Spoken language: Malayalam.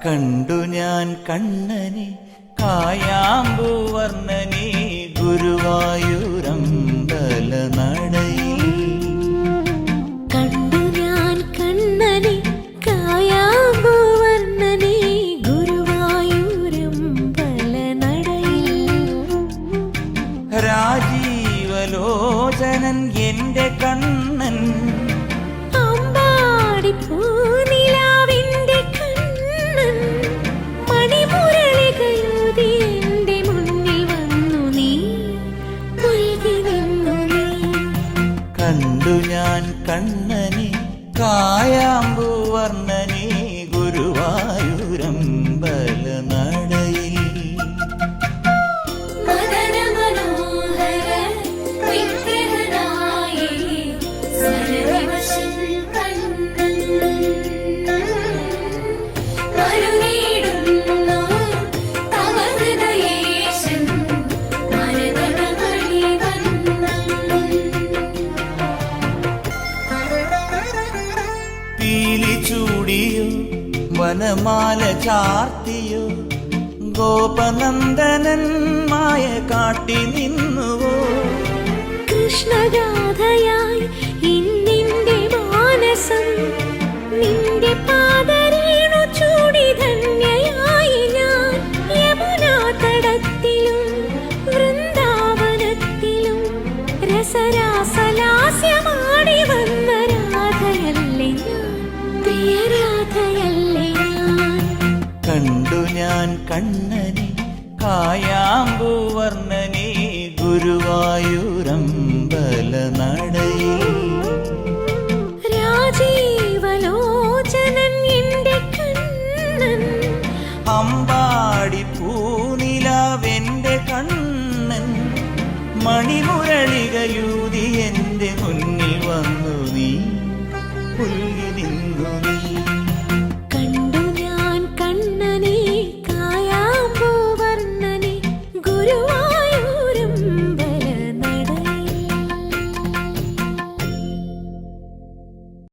കണ്ടു ഞാൻ കണ്ണനെ കായാമ്പൂവർണ്ണനെ ഗുരുവായൂരമ്പല നടയിൽ. കണ്ടു ഞാൻ കണ്ണനെ കായാമ്പൂവർണ്ണനെ ഗുരുവായൂരമ്പല നടയിൽ. രാജീവലോചനൻ എന്റെ കണ്ണൻ അമ്പാടി പൂനിലാവിന്റെ കണ്ണൻ മണിമുരളികയൂതി എന്റെ മുന്നിൽ വന്നു നീ മുഴുകി നിന്നു നീ. കണ്ടു ഞാൻ കണ്ണനെ കായാമ്പൂവർണ്ണനെ ഗുരുവായൂരമ്പല നടയിൽ. മദന മനോഹര വിഗ്രഹനായി സ്വരവിവശൻ കണ്ണൻ കരുനീടുന്നു തവ ഹൃദയേശൻ മരതകമണിവണ്ണൻ. പീലി ചൂടിയോ വനമാല ചാർത്തിയോ ഗോപനന്ദനൻ മായ കാട്ടി നിന്നുവോ. കൃഷ്ണഗാഥയായി ഇന്നിന്റെ മാനസം നിന്റെ പാദരേണു ചൂടി ധന്യയായി ഞാൻ. യമുനാ തടത്തിലും വൃന്ദാവനത്തിലും രസരാസലാസ്യമാടി വന്ന രാധയല്ലേ ഞാൻ, പ്രിയ രാധയല്ലേ ഞാൻ. കണ്ടു ഞാൻ കണ്ണനെ കായാമ്പൂവർണ്ണനെ ഗുരുവായൂരമ്പല നടയിൽ. രാജീവലോചനൻ എന്റെ കണ്ണൻ അമ്പാടി പൂനിലാവെന്റെ കണ്ണൻ മണിമുരളികയൂതി